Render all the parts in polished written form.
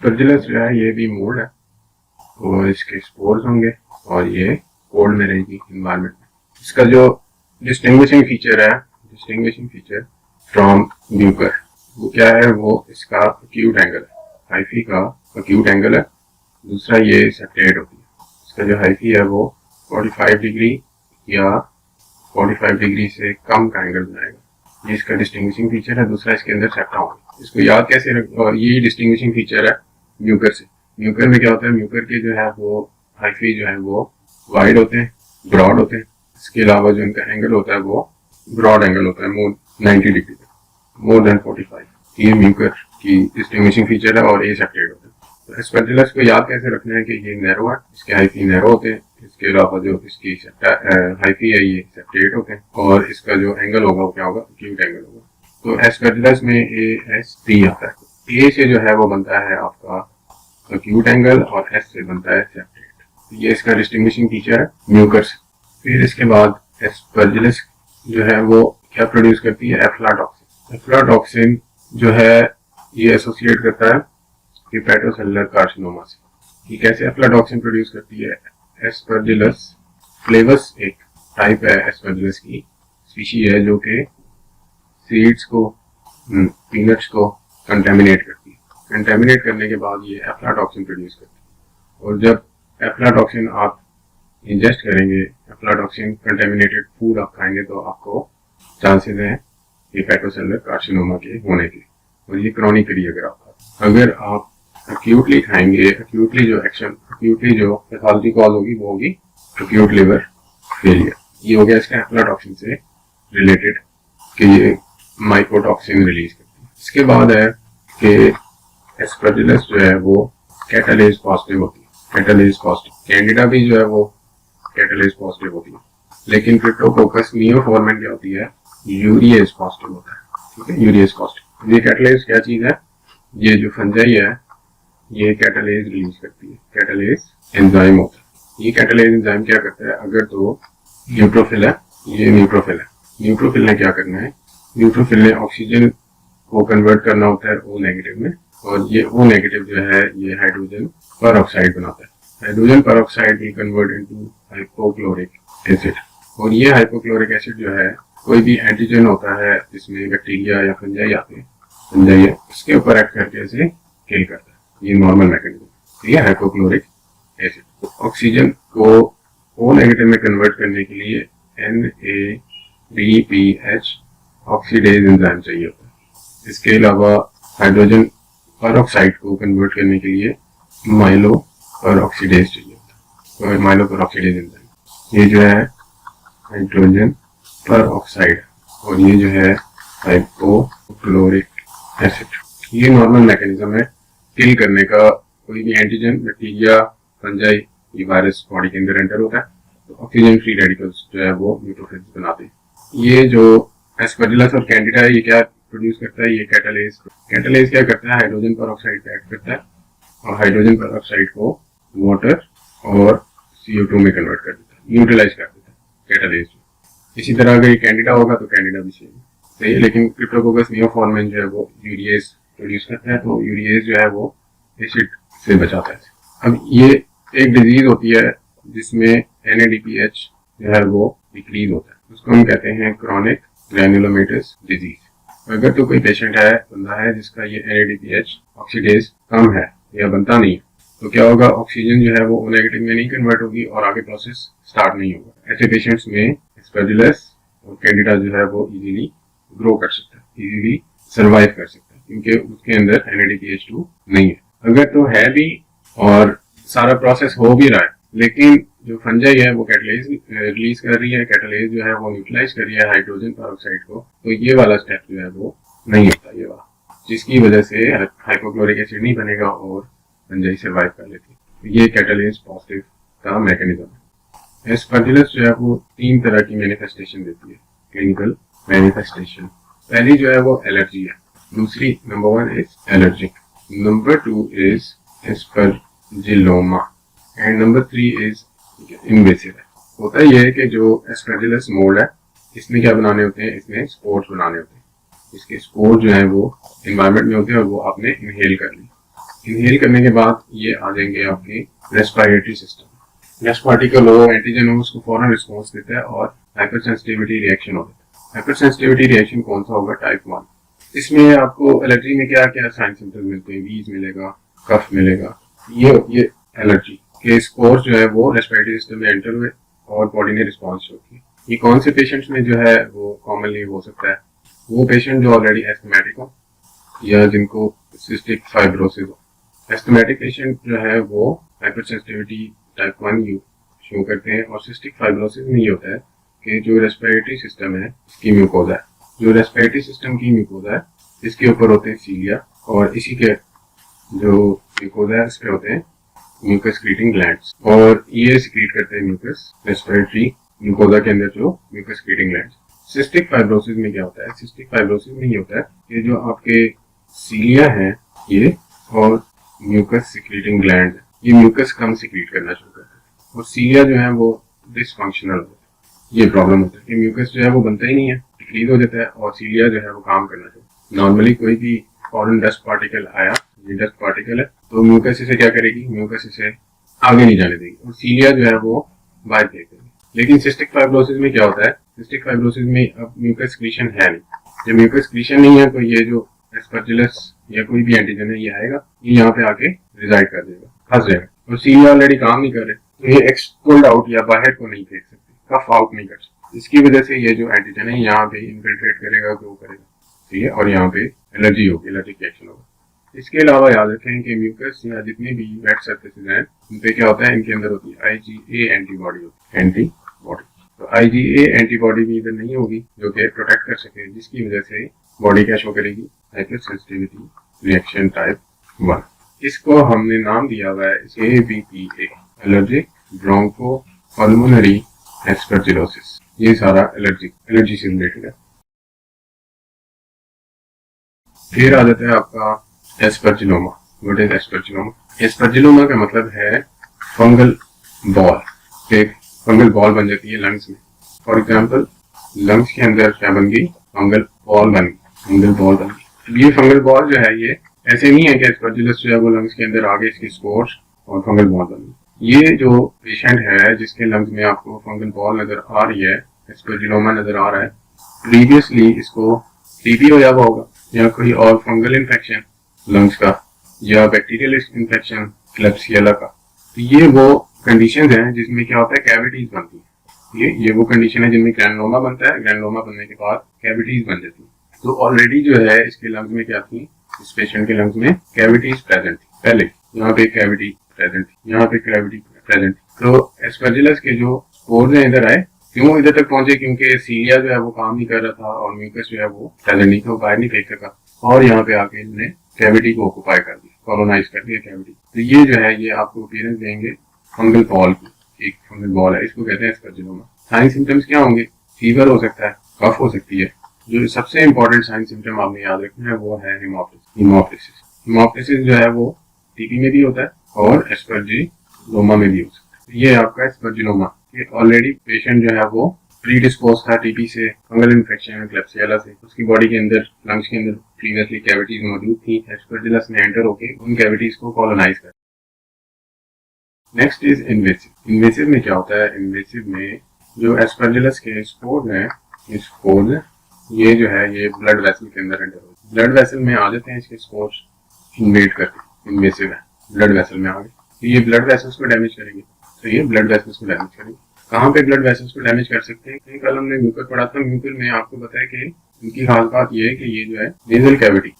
Aspergillus जो है ये भी मोल्ड है और इसके स्पोर्स होंगे और ये कोल्ड में रहेगी इन्वायरमेंट में। इसका जो डिस्टिंग्विशिंग फीचर फ्रॉम म्यूकर वो क्या है, वो इसका एक्यूट एंगल है। हाइफी का एक्यूट एंगल है। दूसरा ये सेपरेट होती है। इसका जो हाइफी है वो 45 डिग्री या 45 डिग्री से कम का एंगल बनाएगा। ये इसका डिस्टिंग्विशिंग फीचर है। दूसरा इसके अंदर सेप्टा होगा। इसको याद कैसे रख, और ये डिस्टिंग्विशिंग फीचर है म्यूकर से। म्यूकर में क्या होता है, म्यूकर के जो है वो हाइफी जो है वो वाइड होते हैं, ब्रॉड होते हैं। इसके अलावा जो इनका एंगल होता है वो ब्रॉड एंगल होता है, मोर 90 डिग्री, मोर देन 45। ये म्यूकर की डिस्टिंग्विशिंग फीचर है और ये सेपरेट होता है। तो एस्परजिलस को याद कैसे रखना है कि ये नैरो है, इसके हाइफी नैरो होते हैं। इसके अलावा जो इसकी हाइफी है ये सेपरेट होते हैं और इसका जो एंगल होगा वो क्या होगा, एक्यूट एंगल होगा। तो एस्परजिलस में AS3 आता है। ए से जो है वो बनता है आपका एक्यूट एंगल और एस से बनता है सेपरेट। तो ये इसका डिस्टिंग्विशिंग फीचर है म्यूकर से। फिर इसके बाद एस्परजिलस जो है वो क्या प्रोड्यूस करती है, एफ्लाटॉक्सिन। एफ्लाटॉक्सिन जो है ये एसोसिएट करता है हेपेटोसेलुलर कार्सिनोमा से। ये कैसे एफ्लाटॉक्सिन प्रोड्यूस करती है, एस्परजिलस फ्लेवस एक टाइप है एस्परजिलस की स्पीशी है जो कि सीड्स को, पीनट्स को कंटेमिनेट करती है। कंटेमिनेट करने के बाद ये एफ्लाटॉक्सिन प्रोड्यूस करती है। और जब एफ्लाटॉक्सिन आप इंजेस्ट करेंगे, एफ्लाटॉक्सिन कंटेमिनेटेड फूड आप खाएंगे तो आपको चांसेस हैं हेपेटोसेलुलर कार्सिनोमा के होने के। और ये क्रॉनिकली अगर आप एक्यूटली खाएंगे, एक्यूटली जो पैथोलॉजी कॉज होगी वो होगी एक्यूट लिवर फेलियर। ये हो गया इसका एफ्लाटॉक्सिन से रिलेटेड कि ये माइकोटॉक्सिन रिलीज करती है। इसके बाद है कि एस्परजिलस जो है वो कैटालेज पॉजिटिव होती है। कैटालेज पॉजिटिव कैंडिडा भी जो है वो कैटालेज पॉजिटिव होती है, लेकिन क्रिप्टोकोकस नियोफोर्मेन क्या होती है, यूरिएज पॉजिटिव होता है। ठीक है, यूरिएज पॉजिटिव। ये कैटालेज क्या चीज है, ये जो फंजाई है ये कैटालेज रिलीज करती है। कैटालेज एंजाइम होता है। ये कैटालेज एंजाइम क्या करता है, अगर तो न्यूट्रोफिल है, ये न्यूट्रोफिल है, न्यूट्रोफिल ने क्या करना है, न्यूट्रोफिल ने ऑक्सीजन को कन्वर्ट करना होता है O नेगेटिव में, और ये O नेगेटिव जो है ये हाइड्रोजन पर ऑक्साइड बनाता है। हाइड्रोजन पर oxide will convert into hypochloric acid. और ये हाइपोक्लोरिक एसिड जो है कोई भी एंटीजन होता है जिसमें बैक्टीरिया या फंजाई आते हैं, फंजाई है, उसके ऊपर एक्ट करके इसे किल करता है। ये नॉर्मल मैकेनिज्म। ये हाइपोक्लोरिक एसिड ऑक्सीजन को O नेगेटिव में कन्वर्ट करने के लिए NADPH ऑक्सीडेज एंजाइम चाहिए होता है। इसके अलावा हाइड्रोजन पर ऑक्साइड को कन्वर्ट करने के लिए माइलो पर ऑक्सीडेज चाहिए होता है। माइलो पर ऑक्सीडेज एंजाइम, ये जो है हाइड्रोजन पर ऑक्साइड और ये जो है हाइपोक्लोरिक एसिड। ये नॉर्मल मैकेनिज्म है किल करने का। कोई भी एंटीजन, बैक्टीरिया, फंजाई, ये वायरस बॉडी के अंदर एंटर होता है तो ऑक्सीजन फ्री रेडिकल्स जो है वो न्यूट्रोफिल्स बनाते हैं। ये जो एस्परजिलस और कैंडिडा है ये क्या प्रोड्यूस करता है, ये कैटालेज। कैटालेज क्या करता है, हाइड्रोजन पर ऑक्साइड पे एक्ट करता है और हाइड्रोजन पर ऑक्साइड को वाटर और CO2 में कन्वर्ट कर देता है, न्यूट्रलाइज कर देता है कैटालेज। इसी तरह अगर ये कैंडिडा होगा तो कैंडिडा भी सही है। लेकिन क्रिप्टोकोकस नियोफोर्मेन जो है वो यूरिएज प्रोड्यूस करता है, तो यूरिएज जो है वो एसिड से बचाता है। अब ये एक डिजीज होती है जिसमें NADPH जो है वो डिक्रीज होता है, उसको हम कहते हैं क्रॉनिक ग्रैनुलोमेटस डिजीज। अगर तो कोई पेशेंट है, बंदा है जिसका ये NADPH ऑक्सीडेज कम है या बनता नहीं है, तो क्या होगा, ऑक्सीजन जो है वो O नेगेटिव में नहीं कन्वर्ट होगी और आगे प्रोसेस स्टार्ट नहीं होगा। ऐसे पेशेंट्स में एस्परजिलस और कैंडिडा जो है वो इजीली ग्रो कर सकता है, इजीली सर्वाइव कर सकता है, क्योंकि उसके अंदर NADPH2 नहीं है। अगर तो है भी और सारा प्रोसेस हो भी रहा है, लेकिन जो फंजाई है वो कैटालेज रिलीज कर रही है, कैटालेज जो है वो न्यूट्रलाइज कर रही है हाइड्रोजन पर ऑक्साइड को, तो ये वाला स्टेप जो है वो नहीं होता, ये वाला, जिसकी वजह से हाइपोक्लोरिक एसिड नहीं बनेगा और फंजाई सर्वाइव कर लेती है। ये कैटालेज पॉजिटिव का मैकेनिज्म है। एस्परजिलस जो है वो 3 तरह की मैनिफेस्टेशन देती है, क्लिनिकल मैनिफेस्टेशन। पहली जो है वो एलर्जी है, दूसरी number 1 is allergic, number 2 is aspergilloma and number 3 is invasive है। होता यह है कि जो एस्परजिलस मोल्ड है इसमें क्या बनाने होते हैं, इसमें स्पोर्स बनाने होते हैं। इसके स्पोर्स जो है वो एनवायरनमेंट में होते हैं और वो आपने इनहेल कर ली। इनहेल करने के बाद ये आ जाएंगे आपके रेस्पिरेटरी सिस्टम। गैस पार्टिकल हो, एंटीजन हो, उसको फौरन रिस्पॉन्स देता है और हाइपर सेंसिटिविटी रिएक्शन होता है। हाइपर सेंसिटिविटी रिएक्शन कौन सा होगा? टाइप 1। इसमें आपको एलर्जी में क्या क्या साइन सिम्टम्स मिलते हैं? वीज मिलेगा, कफ मिलेगा। ये एलर्जी के स्कोर जो है वो रेस्पिरेटरी सिस्टम में एंटर हुए और बॉडी ने रिस्पॉन्स शो की। ये कौन से पेशेंट्स में जो है वो कॉमनली हो सकता है? वो पेशेंट जो ऑलरेडी एस्थमेटिक हो या जिनको सिस्टिक फाइब्रोसिस हो। एस्थमेटिक पेशेंट जो है वो हाइपर सेंसिटिविटी टाइप 1 शो करते हैं। और सिस्टिक फाइब्रोसिस में ये होता है कि जो रेस्पिरेटरी सिस्टम है इसकी म्यूकोजा है, जो रेस्पिरेटरी सिस्टम की म्यूकोजा है इसके ऊपर होते हैं सीलिया, और इसी के जो म्यूकोजा है उस पे होते हैं म्यूकस सीक्रेटिंग ग्लैंड्स, और ये सीक्रेट करते हैं म्यूकस रेस्पिरेटरी म्यूकोजा के अंदर जो mucus secreting glands. Cystic fibrosis में क्या होता है? सिस्टिक फाइब्रोसिस में ये होता है कि जो आपके सीलिया है ये और म्यूकस सीक्रेटिंग ग्लैंड ये म्यूकस कम सीक्रेट करना शुरू करते हैं और सीलिया जो है वो डिसफंक्शनल होता है। ये प्रॉब्लम होता है कि म्यूकस जो है वो बनता ही नहीं है, डिक्रीज हो जाता है और सीलिया जो है वो काम करना शुरू। नॉर्मली कोई भी फॉरेन डस्ट पार्टिकल आया, ये डस्ट पार्टिकल है, तो म्यूकस इसे क्या करेगी? म्यूकस इसे आगे नहीं जाने देगी और सीलिया जो है वो बाहर फेंक देगी। लेकिन सिस्टिक फाइब्रोसिस में क्या होता है? सिस्टिक फाइब्रोसिस में अब म्यूकस सीक्रेशन है नहीं। जब म्यूकस सीक्रेशन नहीं है तो ये जो एस्परजिलस या कोई भी एंटीजन है ये आएगा, ये यहाँ पे आके रिजाइड कर देगा, फंस जाएगा। और सीलिया ऑलरेडी काम नहीं कर रहे तो ये एक्सपोल्ड आउट या बाहर को नहीं फेंक सकते, कफ आउट नहीं कर सकते। इसकी वजह से ये जो एंटीजन है यहाँ पे इन्फिल्ट्रेट करेगा, ग्रो करेगा, ठीक है, और यहाँ पे एलर्जी होगी, एलर्जिक रिएक्शन होगा। इसके अलावा याद रखें कि म्यूकस या जितने भी वेट सर्फेसेज हैं उन पे क्या होता है? इनके अंदर होती है IgA एंटीबॉडी होती है, एंटीबॉडी। तो IgA एंटीबॉडी भी इधर नहीं होगी जो कि प्रोटेक्ट कर सके, जिसकी वजह से बॉडी क्या शो करेगी? Hyper sensitivity reaction type 1। इसको हमने नाम दिया हुआ है ABPA, allergic broncho pulmonary aspergillosis. ये सारा एलर्जी से रिलेटेड है। फिर आ जाता है आपका aspergilloma. What is aspergilloma? Aspergilloma का मतलब है फंगल बॉल। एक फंगल बॉल बन जाती है लंग्स में। फॉर एग्जांपल लंग्स के अंदर क्या बन गई? फंगल बॉल बन गई। ये फंगल बॉल जो है ये ऐसे नहीं है कि एस्परजिलस जो है वो लंग्स के अंदर आ गए, इसकी स्पोर्स और फंगल बॉल बन गई। ये जो पेशेंट है जिसके लंग्स में आपको फंगल बॉल नजर आ रही है, एस्परजिलोमा नजर आ रहा है, प्रीवियसली इसको टीबी हो जाता होगा या कोई और फंगल इन्फेक्शन लंग्स का या बैक्टीरियल इन्फेक्शन क्लेब्सियला का। तो ये वो कंडीशन है जिसमें क्या होता है? कैविटीज बनती है। ये वो कंडीशन है जिनमें ग्रैनुलोमा बनता है। ग्रैनुलोमा बनने के बाद कैविटीज बन जाती है। तो ऑलरेडी जो है इसके लंग्स में क्या थी? इस पेशेंट के लंग्स में कैविटीज प्रेजेंट थी। पहले यहाँ पे कैविटी प्रेजेंट थी, यहाँ पे कैविटी प्रेजेंट थी। तो एस्परजिलस के जो स्पोर्स हैं इधर आए, क्यों इधर तक पहुंचे? क्योंकि सीलिया जो है वो काम नहीं कर रहा था और म्यूकस जो है वो प्रेजेंट नहीं था, वो बाहर नहीं फेंक सका, और यहाँ पे आके इन्होंने कैविटी को ऑक्युपाई कर दिया, कॉलोनाइज कर दिया कैविटी। तो ये जो है ये आपको अपीयरेंस देंगे फंगल बॉल की। एक फंगल बॉल है, इसको कहते हैं एस्परजिलोमा। साइन सिम्टम्स क्या होंगे? फीवर हो सकता है, कफ हो सकती है। जो सबसे इंपॉर्टेंट साइन सिम्टम आपने याद रखना है वो है हिमोप्टिसिस। हिमोप्टिसिस जो है वो टीबी में भी होता है और एस्परजिलोमा में भी हो सकता है। ये आपका एस्परजिलोमा, ये ऑलरेडी पेशेंट जो है वो प्रीडिस्पोज था टीबी से, फंगल इन्फेक्शन क्लेब्सियला से, उसकी बॉडी के अंदर लंग्स के अंदर प्रीवियसली कैविटीज मौजूद थी, एस्परजिलस ने एंटर होके उन कैविटीज को कॉलोनाइज कर। Next is invasive. इन्वेसिव में क्या होता है? इन्वेसिव में जो एस्परजिलस के स्पोर्स हैं, ये स्पोर्स ये जो है ये ब्लड वेसल के अंदर एंटर होते हैं। ब्लड वेसल में आ जाते हैं इसके स्पोर्स, इन्वेड करके। इन्वेसिव है, ब्लड वेसल में आ गए तो ये ब्लड वेसल्स को डैमेज करेंगे। तो ये ब्लड वेसल्स को डैमेज करेंगे। कहाँ पे ब्लड वेसल्स को डैमेज कर सकते हैं? कल हमने म्यूकर पढ़ा था। म्यूकर में आपको पता है कि इनकी खास बात ये है कि ये जो है नेजल कैविटी,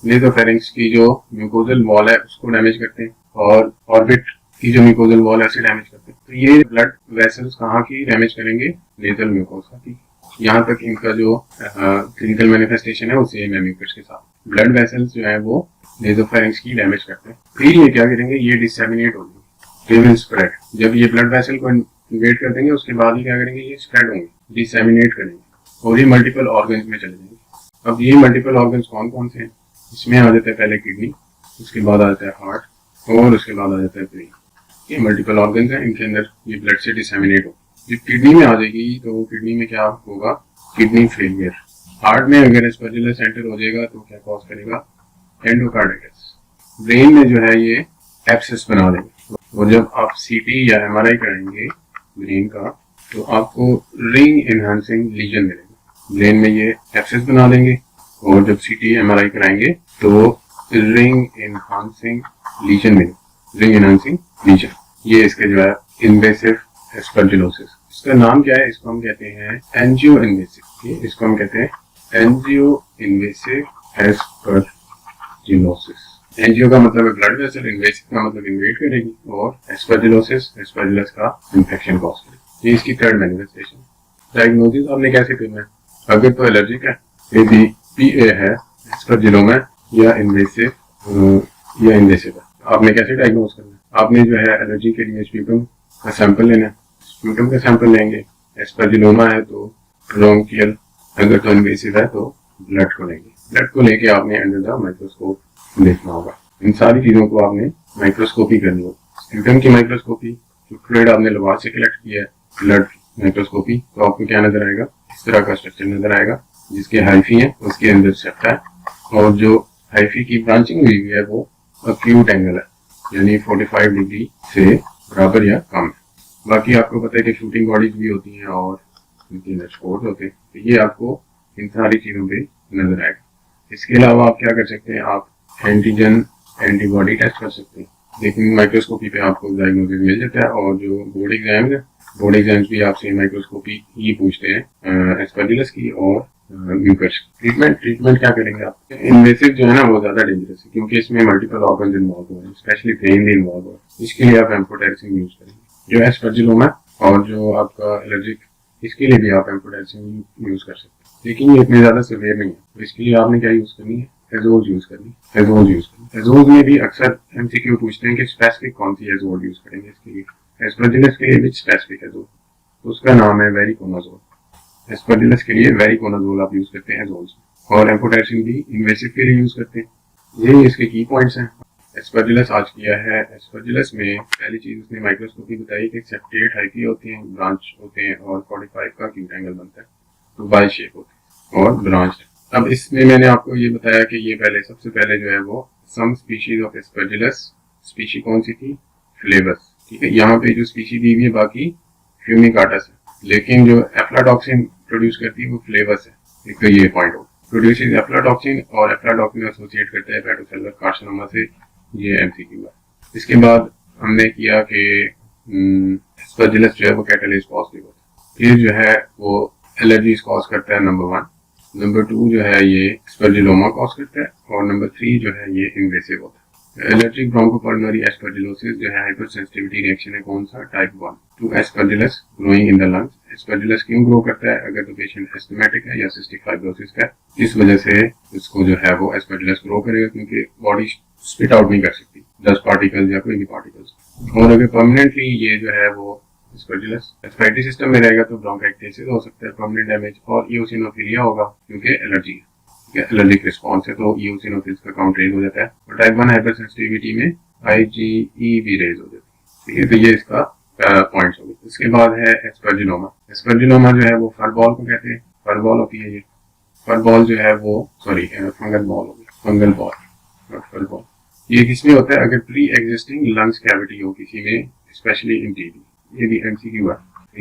नेजोफेरिंक्स की जो म्यूकोजल वॉल है उसको डैमेज करते हैं और ऑर्बिट की जो म्यूकोजल वॉल है उसे डैमेज करते हैं। तो ये ब्लड वेसल्स कहाँ की डैमेज करेंगे? नेजल म्यूकोसा की। यहाँ तक इनका जो क्लिनिकल मैनिफेस्टेशन है वो सेम है म्यूकस के साथ। ब्लड वेसल्स जो है वो नेजोफेरिंक्स की डैमेज करते हैं। फिर ये क्या करेंगे? ये डिसेमिनेट हो जाएंगे, दे विल स्प्रेड। जब ये ब्लड वेसल को इन्वेड कर देंगे उसके बाद ही क्या करेंगे? ये स्प्रेड होंगे, डिसेमिनेट करेंगे और ये मल्टीपल ऑर्गन्स में चले जाएंगे। अब ये मल्टीपल ऑर्गन्स कौन कौन से हैं? इसमें आ जाता है पहले किडनी, उसके बाद आ जाता है हार्ट और उसके बाद आ जाता है ब्रेन। ये मल्टीपल ऑर्गन्स हैं, इनके अंदर ये ब्लड से डिसेमिनेट हो। जब किडनी में आ जाएगी तो किडनी में क्या होगा? Kidney failure. हार्ट में अगर एस्परजिलस एंटर हो जाएगा तो क्या कॉज करेगा? एंडोकार्डाइटिस। ब्रेन में जो है ये एब्सेस बना देंगे, और जब आप सीटी या एमआरआई कराएंगे ब्रेन का तो आपको रिंग एनहांसिंग लीजन मिलेगा। ब्रेन में ये एब्सेस बना देंगे, और जब सीटी एमआरआई कराएंगे तो रिंग एनहांसिंग लीजन मिलेगा, रिंग एनहांसिंग लीजन। ये इसके जो है इन्वेसिव एस्परजिलोसिस। इसका नाम क्या है? इसको हम कहते हैं एंजियो इन्वेसिव। इसको हम कहते हैं एंजियो इन्वेसिव एस्परजिलोसिस। एंजियो का मतलब है ब्लड वेसल, इन्वेसिव का मतलब इन्वेट करेगी, और एस्परजिलोसिस एस्परजिलस का इंफेक्शन कॉज करेगी। ये इसकी थर्ड मैनिफेस्टेशन। डायग्नोसिस आपने कैसे करना है? अगर तो एलर्जिक है, यदि पीए है, एस्परजिलोमा या इन्वेसिव है, आपने कैसे डायग्नोज करना है? आपने जो है एलर्जी के लिए स्प्यूटम का सैंपल लेना है, स्प्यूटम का सैंपल लेंगे। एस्परजिलोमा है तो ब्रोंकियल, अगर तो इन्वेसिव है तो ब्लड को लेंगे। ब्लड को लेके आपने अंडर द माइक्रोस्कोप देखना होगा। इन सारी चीजों को आपने माइक्रोस्कोपी करनी होगी। स्प्यूटम की माइक्रोस्कोपी, जो फ्लूइड आपने लबास से कलेक्ट किया है, ब्लड माइक्रोस्कोपी, तो आपको क्या नजर आएगा? इस तरह का स्ट्रक्चर नजर आएगा, जिसके हाइफी है, उसके अंदर सेप्ट है, और जो हाइफी की ब्रांचिंग हुई है वो अक्यूट एंगल है, यानी 45 डिग्री से बराबर या कम है। बाकी आपको पता है कि शूटिंग बॉडीज भी होती हैं और उनके अंदर स्पोर्ट होते हैं, तो ये आपको इन सारी चीजों पे नजर आएगा। इसके अलावा आप क्या कर सकते हैं? आप एंटीजन एंटीबॉडी टेस्ट कर सकते हैं, लेकिन माइक्रोस्कोपी पे आपको डायग्नोसिस मिल जाता है। और जो बोर्ड एग्जाम्स है, बोर्ड एग्जाम्स भी आपसे माइक्रोस्कोपी ही पूछते हैं, एस्परजिलस की और म्यूकस। ट्रीटमेंट क्या करेंगे आप? इन्वेसिव जो है ना वो ज्यादा डेंजरस है, क्योंकि इसमें मल्टीपल ऑर्गन्स इन्वॉल्व हो रहे हैं, स्पेशली ब्रेन भी इन्वॉल्व हो रहा है। इसके लिए आप एम्फोटेरिसिन यूज करेंगे। जो एस्परजिलोमा और जो आपका एलर्जिक, इसके लिए भी आप एम्फोटेरिसिन यूज कर सकते हैं, लेकिन ये इतने ज्यादा सिवियर नहीं है। तो इसके लिए आपने क्या यूज करनी है? एजोल यूज करनी है। एजोल में भी अक्सर एमसीक्यू पूछते हैं कि स्पेसिफिक कौन सी एजोल यूज करेंगे इसके लिए। एस्परजिलस के लिए भी स्पेसिफिक एजोल, उसका नाम है वेरिकोनाजोल। एस्परजिलस के लिए वेरिकोनाजोल आप यूज करते हैं एजोल से, और एम्फोटेरिसिन भी इन्वेसिव के लिए यूज करते हैं। यही इसके की पॉइंट्स हैं। एस्परजिलस आज किया है। एस्परजिलस में पहली चीज उसने माइक्रोस्कोपी बताई कि सेप्टेट हाइफी होते हैं, ब्रांच होते हैं, और 45 का क्यूट एंगल बनता है, तो बाई शेप होते हैं और ब्रांच। अब इसमें मैंने आपको ये बताया कि ये सबसे पहले जो है वो some species of aspergillus, species कौन सी थी? फ्लेवस। ठीक है, यहाँ पे जो स्पीशी दी हुई है बाकी फ्यूमिकाटस है, लेकिन जो एफ्लाटॉक्सिन प्रोड्यूस करती है वो फ्लेवस है। एक तो ये पॉइंट हो, प्रोड्यूसेस एफ्लाटॉक्सिन, और एफ्लाटॉक्सिन एसोसिएट करता है हेपेटोसेलुलर कार्सिनोमा से। ये एमसीक्यू है। इसके बाद हमने किया कि एस्परजिलस जो है वो कैटालिस पॉजिटिव होता है। ये जो है वो एलर्जीज कॉज करता है, नंबर 1। नंबर 2 जो है ये एस्परजिलोमा कॉज करता है, और नंबर 3 जो है ये इन्वेसिव होता है। एलर्जिक ब्रोंकोपल्मोनरी एस्परजिलोसिस जो है हाइपर सेंसिटिविटी रिएक्शन है, कौन सा? Type 1 to aspergillus growing in the lungs. Aspergillus क्यों ग्रो करता है? अगर तो पेशेंट एस्थमेटिक है या सिस्टिक फाइब्रोसिस का, इस वजह से इसको जो है वो एस्परजिलस ग्रो करेगा, क्योंकि बॉडी स्पिट आउट नहीं कर सकती डस्ट पार्टिकल्स या कोई भी पार्टिकल्स। और अगर परमानेंटली ये जो है वो एस्परजिलस रेस्पिरेटरी सिस्टम में रहेगा तो ब्रोंकाइटिस हो सकता है, परमानेंट डैमेज, और इओसिनोफिलिया होगा, क्योंकि एलर्जी है, ठीक है, एलर्जिक रिस्पॉन्स है, तो इओसिनोफिल्स का काउंट रेज हो जाता है। और टाइप 1 हाइपर सेंसिटिविटी में IgE भी रेज हो जाती है। ठीक है, तो ये इसका पॉइंट्स हो गए। इसके बाद है एस्परजिलोमा। एस्परजिलोमा जो है वो फरबॉल को कहते हैं, फरबॉल होती है ये। फरबॉल जो है वो फंगल बॉल हो गया, फंगल बॉल, नॉट फरबॉल। ये किसमें होता है? अगर प्री एग्जिस्टिंग लंग्स कैविटी हो किसी में, स्पेशली इन टीबी। ये भी एमसीक्यू है।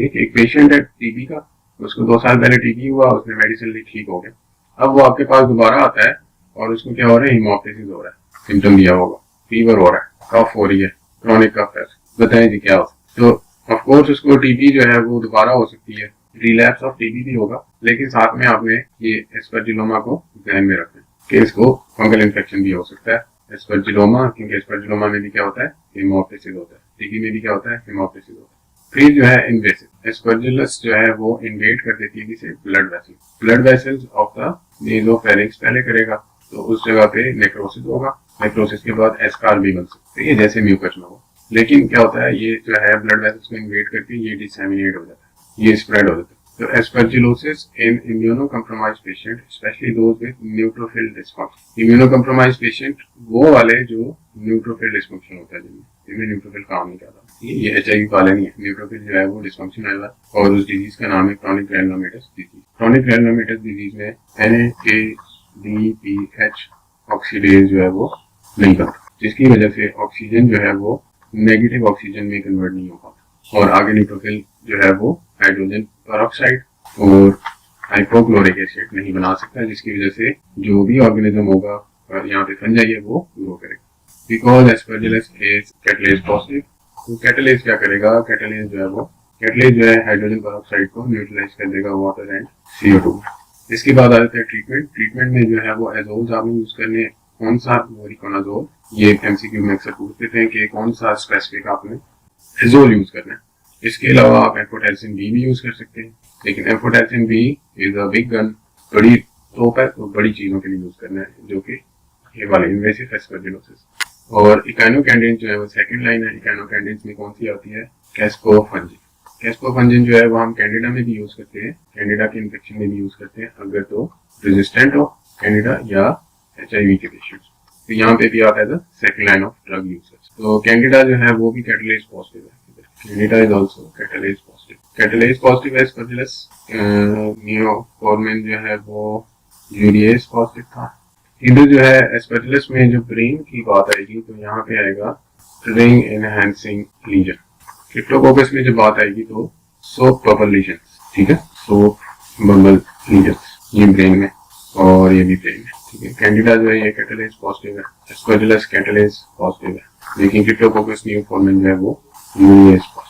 एक पेशेंट है टीबी का, उसको 2 साल पहले टीबी हुआ, उसने मेडिसिन ली, ठीक हो गया। अब वो आपके पास दोबारा आता है और उसको क्या हो रहा है? हीमोप्टिसिस हो रहा है, सिम्टम दिया होगा, फीवर हो रहा है, कफ हो रही है, क्रॉनिक कफ है, बताएं जी क्या हो सकता है? तो ऑफ कोर्स उसको टीबी जो है वो दोबारा हो सकती है, रिलैप्स ऑफ टीबी भी होगा, लेकिन साथ में आपने ये एस्परजिलोमा को ध्यान में रखना है कि इसको फंगल इन्फेक्शन भी हो सकता है। एस्परजिलोमा, क्योंकि एस्परजिलोमा में भी क्या होता है? हेमोप्टिसिस होता है। टीबी में भी क्या होता है? हेमोप्टिसिस होता है। फिर जो है इन्वेसिव एस्परजिलस जो है वो इन्वेड कर देती है किसे? Blood vessel. Blood vessels of the nasopharynx पहले करेगा, तो उस जगह पे नेक्रोसिस होगा। नेक्रोसिस के बाद एस्कार भी बन सकती है, जैसे म्यूकस में हो। लेकिन क्या होता है, ये जो है ब्लड वेसल्स को इन्वेड करके ये डिसेमिनेट हो जाता है, ये स्प्रेड हो जाता है। तो aspergillosis in immunocompromised patient, specially those with neutrophil dysfunction. Immunocompromised patient वो वाले जो न्यूट्रोफिल डिस्फंक्शन होता है, जिनमें न्यूट्रोफिल काम नहीं करता। ये HIV वाले नहीं है, न्यूट्रोफिल जो है वो डिस्फंक्शन है, और उस डिजीज का नाम है chronic granulomatous disease. Chronic granulomatous disease में NADPH ऑक्सीडेज जो है वो नहीं बनता। जिसकी वजह से ऑक्सीजन जो है वो नेगेटिव ऑक्सीजन में कन्वर्ट नहीं हो पाता और आगे न्यूट्रोफिल जो है वो हाइड्रोजन पेरोक्साइड और हाइपोक्लोरिक एसिड नहीं बना सकता, जिसकी वजह से जो भी ऑर्गेनिज्म होगा यहाँ पे फंजाई है वो ग्रो करेगा। Because Aspergillus is catalase positive, तो कैटलेज क्या करेगा, कैटलेज जो है हाइड्रोजन पेरोक्साइड को न्यूट्रलाइज कर देगा वाटर एंड CO2। इसके बाद आ जाता है ट्रीटमेंट में जो है वो एजोल्स आपने यूज करने, कौन सा वोरिकोनाजोल, ये MCQ में अक्सर पूछते थे कि कौन सा स्पेसिफिक आपने एजोल यूज करना है। इसके अलावा आप एम्फोटेरिसिन B भी यूज कर सकते हैं, लेकिन amphotericin B is a big gun, बड़ी तोप है, तो बड़ी चीजों के लिए यूज करना है, जो कि ये वाले इन्वेसिव एस्परजिलोसिस। और इकाइनोकैंडिन जो है वो सेकंड लाइन है। इकाइनोकैंडिन में कौन सी आती है, कैस्कोफंजिन। कैस्कोफंजिन जो है वो हम कैंडिडा में भी यूज करते हैं, कैंडिडा के इन्फेक्शन में भी यूज करते हैं अगर तो रेजिस्टेंट हो कैंडिडा या HIV के पेशेंट्स, तो यहाँ पे भी आता है second line of drug users. तो कैंडिडा जो है वो भी कैटलेज पॉजिटिव है, Candida is also catalase positive. Catalase positive है एस्परजिलस। नियोफॉर्मिन जो है वो यूरिएज पॉजिटिव था। इधर जो है एस्परजिलस में जो ब्रेन की बात आएगी तो यहाँ पे आएगा रिंग एनहांसिंग लीजन। क्रिप्टोकोकस में जब बात आएगी तो सोप बबल लीजन, ठीक है, सोप बबल लीजन, ये ब्रेन में और ये भी ब्रेन में, ठीक है। कैंडिडा जो है ये कैटलेज पॉजिटिव है, एस्परजिलस कैटलेज पॉजिटिव है, लेकिन क्रिप्टोकोकस नियोफॉर्मिन जो है वो यूरिएज पॉजिटिव।